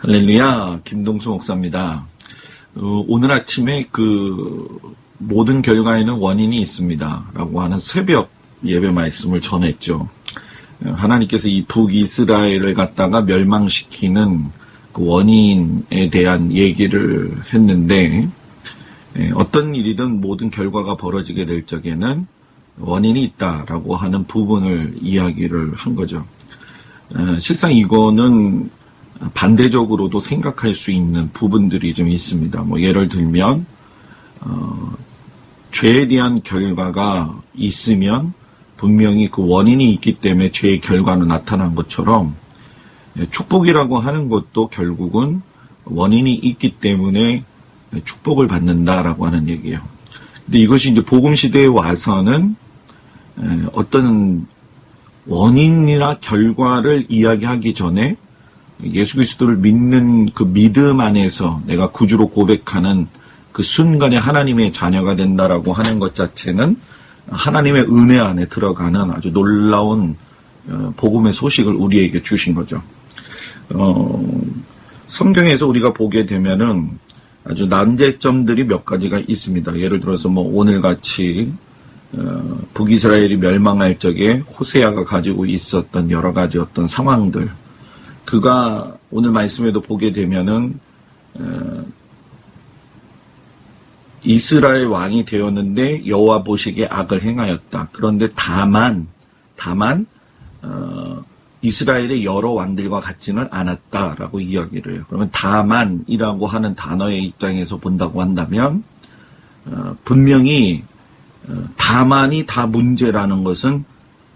할렐루야, 김동수 목사입니다. 오늘 아침에 모든 결과에는 원인이 있습니다 라고 하는 새벽 예배 말씀을 전했죠. 하나님께서 이 북이스라엘을 갖다가 멸망시키는 그 원인에 대한 얘기를 했는데, 어떤 일이든 모든 결과가 벌어지게 될 적에는 원인이 있다라고 하는 부분을 이야기를 한 거죠. 실상 이거는 반대적으로도 생각할 수 있는 부분들이 좀 있습니다. 예를 들면 죄에 대한 결과가 있으면 분명히 그 원인이 있기 때문에 죄의 결과는 나타난 것처럼, 축복이라고 하는 것도 결국은 원인이 있기 때문에 축복을 받는다라고 하는 얘기예요. 근데 이것이 이제 복음 시대에 와서는 어떤 원인이나 결과를 이야기하기 전에 예수 그리스도를 믿는 그 믿음 안에서 내가 구주로 고백하는 그 순간에 하나님의 자녀가 된다라고 하는 것 자체는 하나님의 은혜 안에 들어가는 아주 놀라운 복음의 소식을 우리에게 주신 거죠. 성경에서 우리가 보게 되면은 아주 난제점들이 몇 가지가 있습니다. 예를 들어서 오늘같이 북이스라엘이 멸망할 적에 호세아가 가지고 있었던 여러 가지 어떤 상황들, 그가 오늘 말씀에도 보게 되면은 이스라엘 왕이 되었는데 여호와 보시기에 악을 행하였다. 그런데 다만 이스라엘의 여러 왕들과 같지는 않았다라고 이야기를 해요. 그러면 다만이라고 하는 단어의 입장에서 본다고 한다면 분명히 다만이 다 문제라는 것은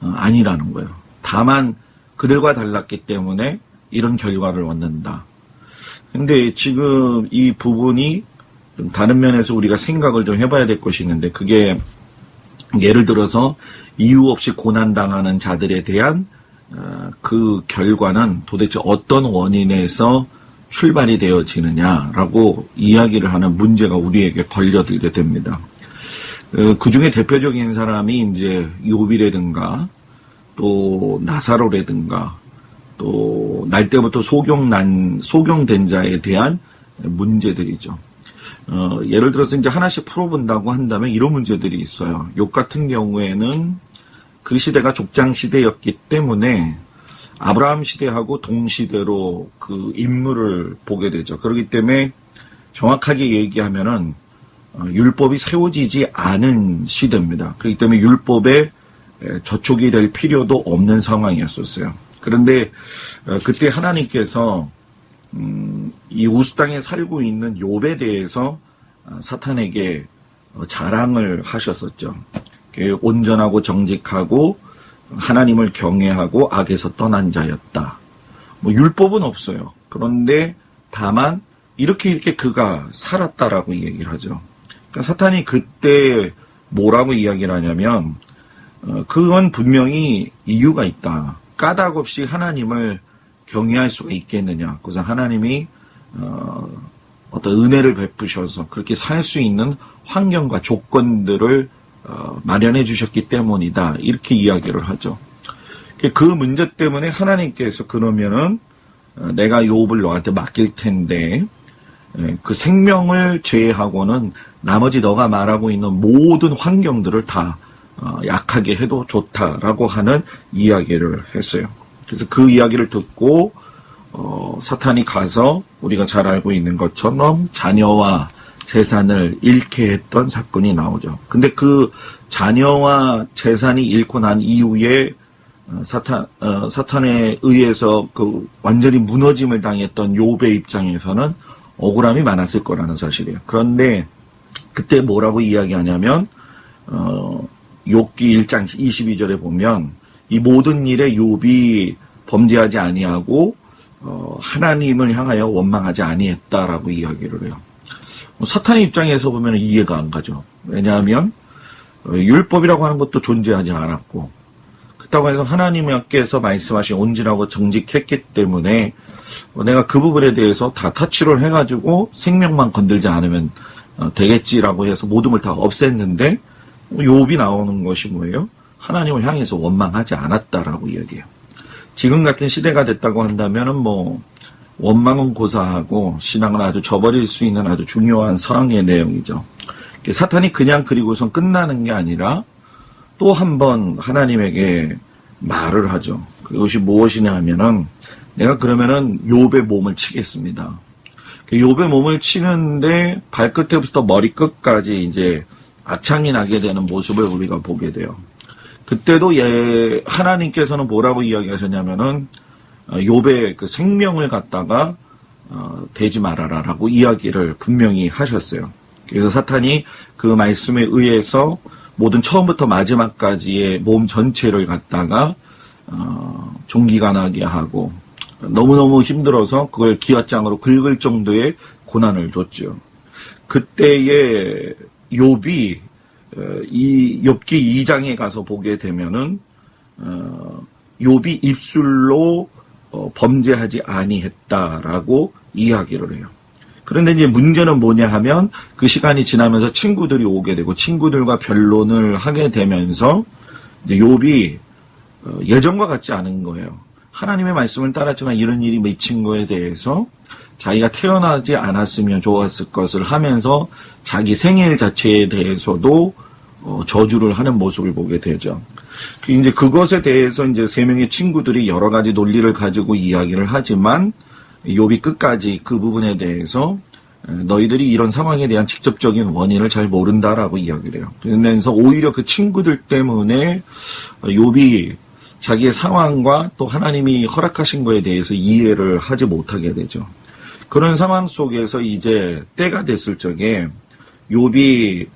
아니라는 거예요. 다만 그들과 달랐기 때문에 이런 결과를 얻는다. 근데 지금 이 부분이 좀 다른 면에서 우리가 생각을 좀 해봐야 될 것이 있는데, 그게 예를 들어서 이유 없이 고난당하는 자들에 대한 그 결과는 도대체 어떤 원인에서 출발이 되어지느냐라고 이야기를 하는 문제가 우리에게 걸려들게 됩니다. 그 중에 대표적인 사람이 이제 욥이라든가 또 나사로라든가 또 날 때부터 소경된 자에 대한 문제들이죠. 예를 들어서 이제 하나씩 풀어본다고 한다면 이런 문제들이 있어요. 욥 같은 경우에는 그 시대가 족장 시대였기 때문에 아브라함 시대하고 동시대로 그 인물을 보게 되죠. 그렇기 때문에 정확하게 얘기하면은 율법이 세워지지 않은 시대입니다. 그렇기 때문에 율법에 저촉이 될 필요도 없는 상황이었었어요. 그런데 그때 하나님께서 이 우스 땅에 살고 있는 욥에 대해서 사탄에게 자랑을 하셨었죠. 온전하고 정직하고 하나님을 경외하고 악에서 떠난 자였다. 율법은 없어요. 그런데 다만 이렇게 그가 살았다라고 얘기를 하죠. 그러니까 사탄이 그때 뭐라고 이야기를 하냐면, 그건 분명히 이유가 있다. 까닭 없이 하나님을 경외할 수가 있겠느냐. 그래서 하나님이 어떤 은혜를 베푸셔서 그렇게 살 수 있는 환경과 조건들을 마련해 주셨기 때문이다. 이렇게 이야기를 하죠. 그 문제 때문에 하나님께서 그러면은 내가 욥을 너한테 맡길 텐데 그 생명을 제외하고는 나머지 너가 말하고 있는 모든 환경들을 다 약하게 해도 좋다라고 하는 이야기를 했어요. 그래서 그 이야기를 듣고 사탄이 가서 우리가 잘 알고 있는 것처럼 자녀와 재산을 잃게 했던 사건이 나오죠. 근데 그 자녀와 재산이 잃고 난 이후에 사탄에 의해서 그 완전히 무너짐을 당했던 욥의 입장에서는 억울함이 많았을 거라는 사실이에요. 그런데 그때 뭐라고 이야기하냐면 욥기 1장 22절에 보면 이 모든 일에 욥이 범죄하지 아니하고 하나님을 향하여 원망하지 아니했다라고 이야기를 해요. 사탄의 입장에서 보면 이해가 안 가죠. 왜냐하면 율법이라고 하는 것도 존재하지 않았고, 그렇다고 해서 하나님께서 말씀하신 온전하고 정직했기 때문에 내가 그 부분에 대해서 다 터치를 해가지고 생명만 건들지 않으면 되겠지라고 해서 모든 걸 다 없앴는데, 욥이 나오는 것이 뭐예요? 하나님을 향해서 원망하지 않았다라고 이야기해요. 지금 같은 시대가 됐다고 한다면은 원망은 고사하고 신앙은 아주 저버릴 수 있는 아주 중요한 상황의 내용이죠. 사탄이 그냥 그리고선 끝나는 게 아니라 또 한 번 하나님에게 말을 하죠. 그것이 무엇이냐 하면은 내가 그러면은 욥의 몸을 치겠습니다. 욥의 몸을 치는데 발끝에부터 머리끝까지 이제 악창이 나게 되는 모습을 우리가 보게 돼요. 그때도 하나님께서는 뭐라고 이야기하셨냐면은 욥의 그 생명을 갖다가 대지 말아라라고 이야기를 분명히 하셨어요. 그래서 사탄이 그 말씀에 의해서 모든 처음부터 마지막까지의 몸 전체를 갖다가 종기가 나게 하고 너무너무 힘들어서 그걸 기왓장으로 긁을 정도의 고난을 줬죠. 그때의 욥이 이 욥기 2장에 가서 보게 되면은 욥이 입술로 범죄하지 아니했다라고 이야기를 해요. 그런데 이제 문제는 뭐냐 하면 그 시간이 지나면서 친구들이 오게 되고 친구들과 변론을 하게 되면서 이제 욥이 예전과 같지 않은 거예요. 하나님의 말씀을 따랐지만 이런 일이 미친 거에 대해서 자기가 태어나지 않았으면 좋았을 것을 하면서 자기 생일 자체에 대해서도 저주를 하는 모습을 보게 되죠. 이제 그것에 대해서 이제 세 명의 친구들이 여러 가지 논리를 가지고 이야기를 하지만 욥이 끝까지 그 부분에 대해서 너희들이 이런 상황에 대한 직접적인 원인을 잘 모른다라고 이야기를 해요. 그러면서 오히려 그 친구들 때문에 욥이 자기의 상황과 또 하나님이 허락하신 거에 대해서 이해를 하지 못하게 되죠. 그런 상황 속에서 이제 때가 됐을 적에 욥이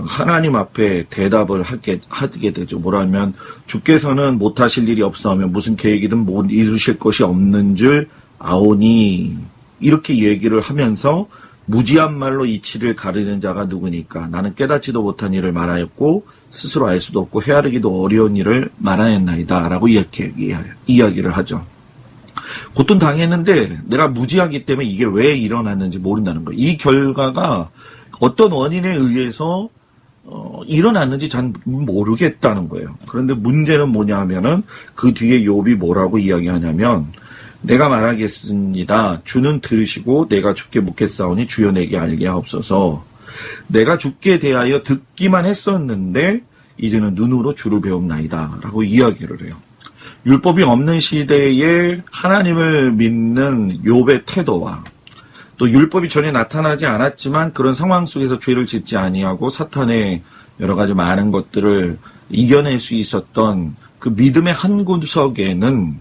하나님 앞에 대답을 하게 되죠. 뭐라면 주께서는 못하실 일이 없사오며 무슨 계획이든 못 이루실 것이 없는 줄 아오니 이렇게 얘기를 하면서 무지한 말로 이치를 가르는 자가 누구니까 나는 깨닫지도 못한 일을 말하였고 스스로 알 수도 없고 헤아르기도 어려운 일을 말하였나이다 라고 이렇게 이야기를 하죠. 고통 당했는데 내가 무지하기 때문에 이게 왜 일어났는지 모른다는 거예요. 이 결과가 어떤 원인에 의해서 일어났는지 잘 모르겠다는 거예요. 그런데 문제는 뭐냐 하면은 그 뒤에 욥이 뭐라고 이야기하냐면 내가 말하겠습니다. 주는 들으시고 내가 주께 묻겠사오니 주여 내게 알게 하옵소서. 내가 주께 대하여 듣기만 했었는데 이제는 눈으로 주를 배웁나이다 라고 이야기를 해요. 율법이 없는 시대에 하나님을 믿는 욥의 태도와 또 율법이 전혀 나타나지 않았지만 그런 상황 속에서 죄를 짓지 아니하고 사탄의 여러 가지 많은 것들을 이겨낼 수 있었던 그 믿음의 한 구석에는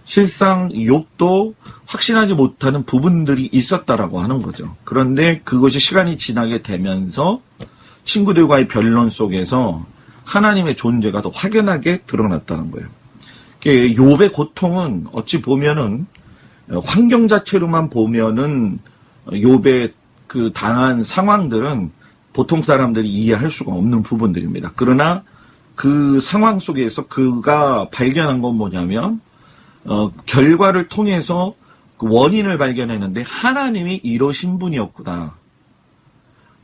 실상 욥도 확신하지 못하는 부분들이 있었다라고 하는 거죠. 그런데 그것이 시간이 지나게 되면서 친구들과의 변론 속에서 하나님의 존재가 더 확연하게 드러났다는 거예요. 욥의 고통은 어찌 보면은 환경 자체로만 보면은 욥의 그 당한 상황들은 보통 사람들이 이해할 수가 없는 부분들입니다. 그러나 그 상황 속에서 그가 발견한 건 뭐냐면 결과를 통해서 그 원인을 발견했는데 하나님이 이러신 분이었구나.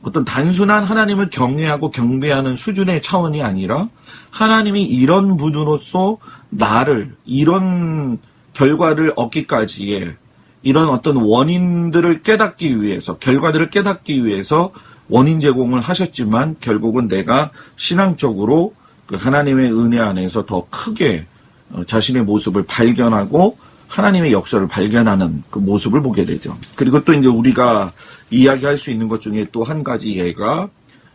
어떤 단순한 하나님을 경외하고 경배하는 수준의 차원이 아니라 하나님이 이런 분으로서 나를 이런 결과를 얻기까지의 이런 어떤 원인들을 깨닫기 위해서 결과들을 깨닫기 위해서 원인 제공을 하셨지만 결국은 내가 신앙적으로 그 하나님의 은혜 안에서 더 크게 자신의 모습을 발견하고 하나님의 역사를 발견하는 그 모습을 보게 되죠. 그리고 또 이제 우리가 이야기할 수 있는 것 중에 또 한 가지 예가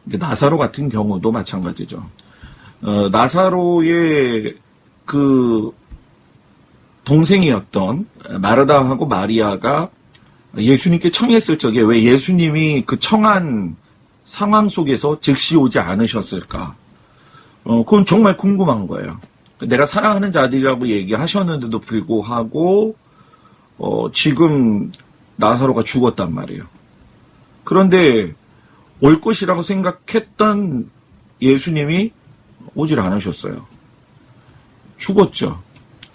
이제 나사로 같은 경우도 마찬가지죠. 나사로의 그 동생이었던 마르다하고 마리아가 예수님께 청했을 적에 왜 예수님이 그 청한 상황 속에서 즉시 오지 않으셨을까? 그건 정말 궁금한 거예요. 내가 사랑하는 자들이라고 얘기하셨는데도 불구하고 지금 나사로가 죽었단 말이에요. 그런데 올 것이라고 생각했던 예수님이 오질 않으셨어요. 죽었죠.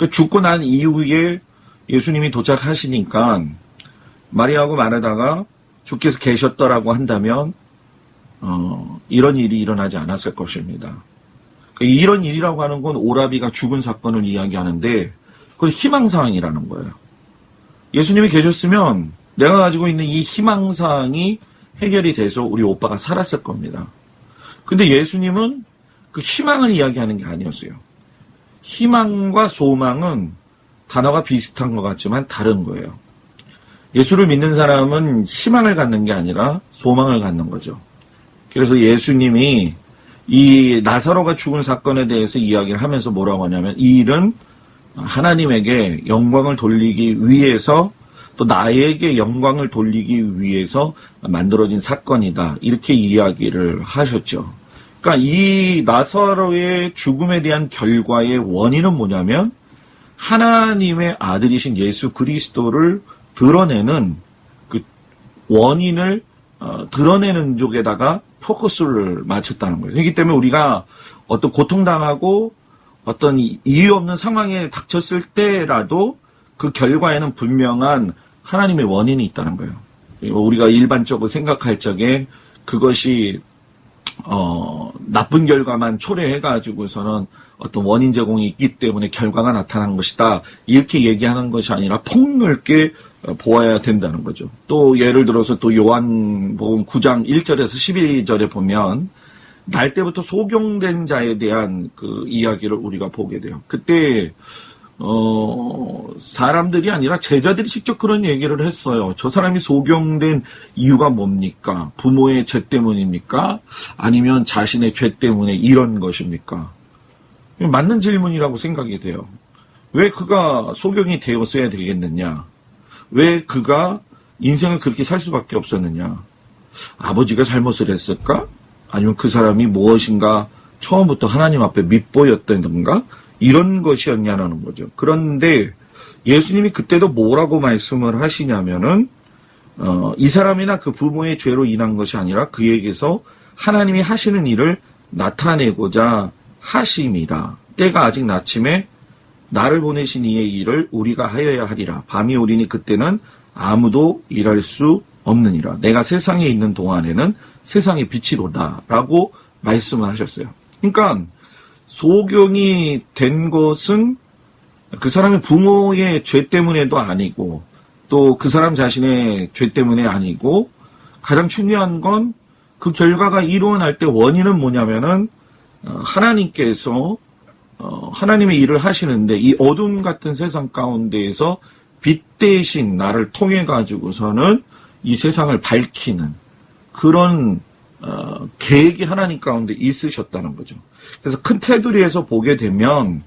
죽고 난 이후에 예수님이 도착하시니까 마리아하고 마르다가 주께서 계셨더라고 한다면 이런 일이 일어나지 않았을 것입니다. 이런 일이라고 하는 건 오라비가 죽은 사건을 이야기하는데 그건 희망사항이라는 거예요. 예수님이 계셨으면 내가 가지고 있는 이 희망사항이 해결이 돼서 우리 오빠가 살았을 겁니다. 근데 예수님은 그 희망을 이야기하는 게 아니었어요. 희망과 소망은 단어가 비슷한 것 같지만 다른 거예요. 예수를 믿는 사람은 희망을 갖는 게 아니라 소망을 갖는 거죠. 그래서 예수님이 이 나사로가 죽은 사건에 대해서 이야기를 하면서 뭐라고 하냐면 이 일은 하나님에게 영광을 돌리기 위해서 또 나에게 영광을 돌리기 위해서 만들어진 사건이다. 이렇게 이야기를 하셨죠. 그러니까 이 나사로의 죽음에 대한 결과의 원인은 뭐냐면 하나님의 아들이신 예수 그리스도를 드러내는 그 원인을 드러내는 쪽에다가 포커스를 맞췄다는 거예요. 그렇기 때문에 우리가 어떤 고통당하고 어떤 이유 없는 상황에 닥쳤을 때라도 그 결과에는 분명한 하나님의 원인이 있다는 거예요. 우리가 일반적으로 생각할 적에 그것이 나쁜 결과만 초래해가지고서는 어떤 원인 제공이 있기 때문에 결과가 나타난 것이다. 이렇게 얘기하는 것이 아니라 폭넓게 보아야 된다는 거죠. 또 예를 들어서 또 요한복음 9장 1절에서 12절에 보면 날 때부터 소경된 자에 대한 그 이야기를 우리가 보게 돼요. 그때 사람들이 아니라 제자들이 직접 그런 얘기를 했어요. 저 사람이 소경된 이유가 뭡니까? 부모의 죄 때문입니까? 아니면 자신의 죄 때문에 이런 것입니까? 맞는 질문이라고 생각이 돼요. 왜 그가 소경이 되었어야 되겠느냐? 왜 그가 인생을 그렇게 살 수밖에 없었느냐? 아버지가 잘못을 했을까? 아니면 그 사람이 무엇인가 처음부터 하나님 앞에 밉보였던가? 이런 것이었냐는 거죠. 그런데 예수님이 그때도 뭐라고 말씀을 하시냐면은 이 사람이나 그 부모의 죄로 인한 것이 아니라 그에게서 하나님이 하시는 일을 나타내고자 하심이라. 때가 아직 낮침에 나를 보내신 이의 일을 우리가 하여야 하리라. 밤이 오리니 그때는 아무도 일할 수 없느니라. 내가 세상에 있는 동안에는 세상의 빛이로다. 라고 말씀을 하셨어요. 그러니까 소경이 된 것은 그 사람의 부모의 죄 때문에도 아니고 또 그 사람 자신의 죄 때문에 아니고 가장 중요한 건 그 결과가 일어날 때 원인은 뭐냐면은 하나님께서 하나님의 일을 하시는데 이 어둠 같은 세상 가운데에서 빛 대신 나를 통해 가지고서는 이 세상을 밝히는 그런 계획이 하나님 가운데 있으셨다는 거죠. 그래서 큰 테두리에서 보게 되면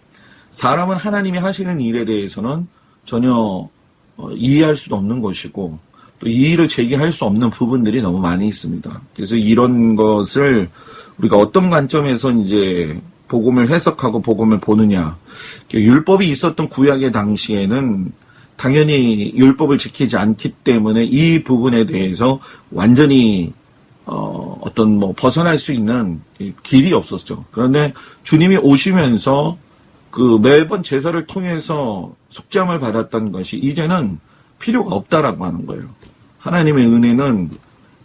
사람은 하나님이 하시는 일에 대해서는 전혀 이해할 수도 없는 것이고 또 이 일을 제기할 수 없는 부분들이 너무 많이 있습니다. 그래서 이런 것을 우리가 어떤 관점에서 이제 복음을 해석하고 복음을 보느냐. 율법이 있었던 구약의 당시에는 당연히 율법을 지키지 않기 때문에 이 부분에 대해서 완전히 어떤 벗어날 수 있는 길이 없었죠. 그런데 주님이 오시면서 그 매번 제사를 통해서 속죄함을 받았던 것이 이제는 필요가 없다라고 하는 거예요. 하나님의 은혜는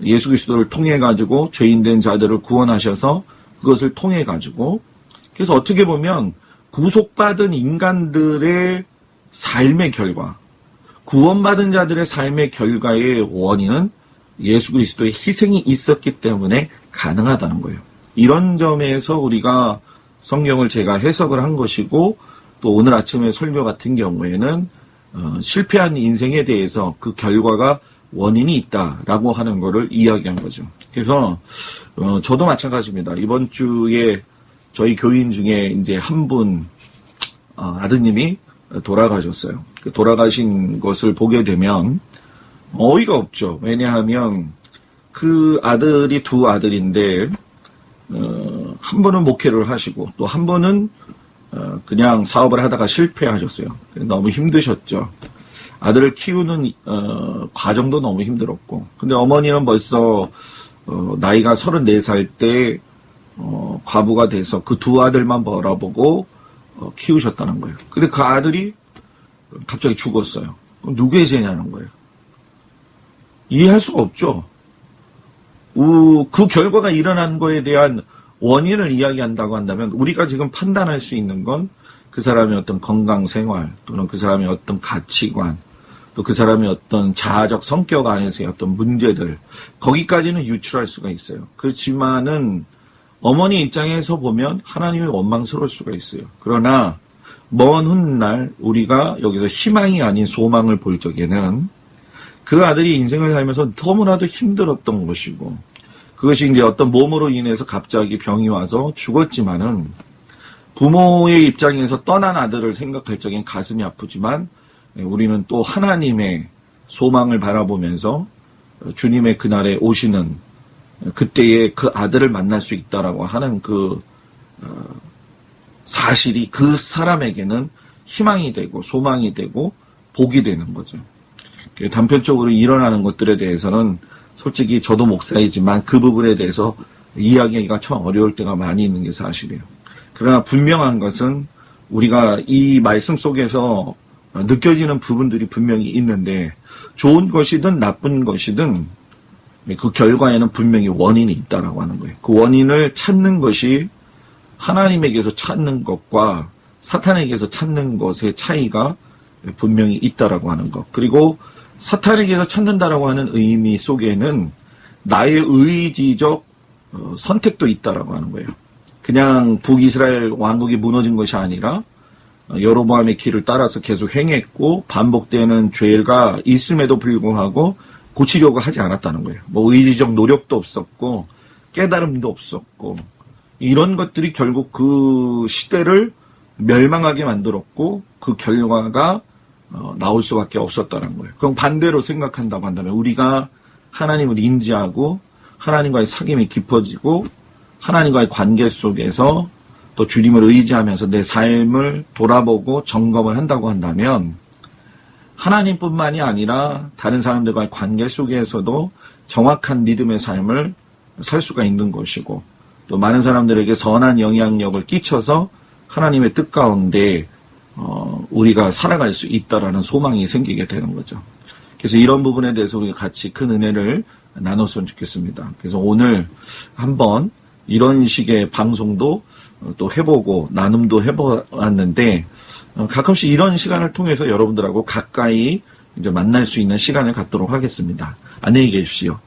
예수 그리스도를 통해 가지고 죄인된 자들을 구원하셔서 그것을 통해 가지고 그래서 어떻게 보면 구속받은 인간들의 삶의 결과, 구원받은 자들의 삶의 결과의 원인은 예수 그리스도의 희생이 있었기 때문에 가능하다는 거예요. 이런 점에서 우리가 성경을 제가 해석을 한 것이고 또 오늘 아침에 설교 같은 경우에는 실패한 인생에 대해서 그 결과가 원인이 있다라고 하는 거를 이야기한 거죠. 그래서 저도 마찬가지입니다. 이번 주에 저희 교인 중에 이제 한 분 아드님이 돌아가셨어요. 돌아가신 것을 보게 되면 어이가 없죠. 왜냐하면 그 아들이 두 아들인데 한 분은 목회를 하시고 또 한 분은 그냥 사업을 하다가 실패하셨어요. 너무 힘드셨죠. 아들을 키우는 과정도 너무 힘들었고 근데 어머니는 벌써 나이가 34살 때 과부가 돼서 그 두 아들만 바라보고 키우셨다는 거예요. 근데 그 아들이 갑자기 죽었어요. 그럼 누구의 죄냐는 거예요. 이해할 수가 없죠. 그 결과가 일어난 거에 대한 원인을 이야기한다고 한다면 우리가 지금 판단할 수 있는 건 그 사람의 어떤 건강 생활 또는 그 사람의 어떤 가치관 또 그 사람의 어떤 자아적 성격 안에서의 어떤 문제들, 거기까지는 유출할 수가 있어요. 그렇지만은 어머니 입장에서 보면 하나님이 원망스러울 수가 있어요. 그러나 먼 훗날 우리가 여기서 희망이 아닌 소망을 볼 적에는 그 아들이 인생을 살면서 너무나도 힘들었던 것이고, 그것이 이제 어떤 몸으로 인해서 갑자기 병이 와서 죽었지만은, 부모의 입장에서 떠난 아들을 생각할 적엔 가슴이 아프지만, 우리는 또 하나님의 소망을 바라보면서 주님의 그날에 오시는 그때에 그 아들을 만날 수 있다라고 하는 그 사실이 그 사람에게는 희망이 되고 소망이 되고 복이 되는 거죠. 단편적으로 일어나는 것들에 대해서는 솔직히 저도 목사이지만 그 부분에 대해서 이야기하기가 참 어려울 때가 많이 있는 게 사실이에요. 그러나 분명한 것은 우리가 이 말씀 속에서 느껴지는 부분들이 분명히 있는데, 좋은 것이든 나쁜 것이든 그 결과에는 분명히 원인이 있다라고 하는 거예요. 그 원인을 찾는 것이 하나님에게서 찾는 것과 사탄에게서 찾는 것의 차이가 분명히 있다라고 하는 것. 그리고 사탄에게서 찾는다라고 하는 의미 속에는 나의 의지적 선택도 있다라고 하는 거예요. 그냥 북이스라엘 왕국이 무너진 것이 아니라 여로보암의 길을 따라서 계속 행했고 반복되는 죄가 있음에도 불구하고 고치려고 하지 않았다는 거예요. 뭐 의지적 노력도 없었고 깨달음도 없었고, 이런 것들이 결국 그 시대를 멸망하게 만들었고 그 결과가 나올 수밖에 없었다는 거예요. 그럼 반대로 생각한다고 한다면 우리가 하나님을 인지하고 하나님과의 사귐이 깊어지고 하나님과의 관계 속에서 또 주님을 의지하면서 내 삶을 돌아보고 점검을 한다고 한다면 하나님뿐만이 아니라 다른 사람들과의 관계 속에서도 정확한 믿음의 삶을 살 수가 있는 것이고, 또 많은 사람들에게 선한 영향력을 끼쳐서 하나님의 뜻 가운데 우리가 살아갈 수 있다라는 소망이 생기게 되는 거죠. 그래서 이런 부분에 대해서 우리가 같이 큰 은혜를 나눴으면 좋겠습니다. 그래서 오늘 한번 이런 식의 방송도 또 해보고 나눔도 해보았는데, 가끔씩 이런 시간을 통해서 여러분들하고 가까이 이제 만날 수 있는 시간을 갖도록 하겠습니다. 안녕히 계십시오.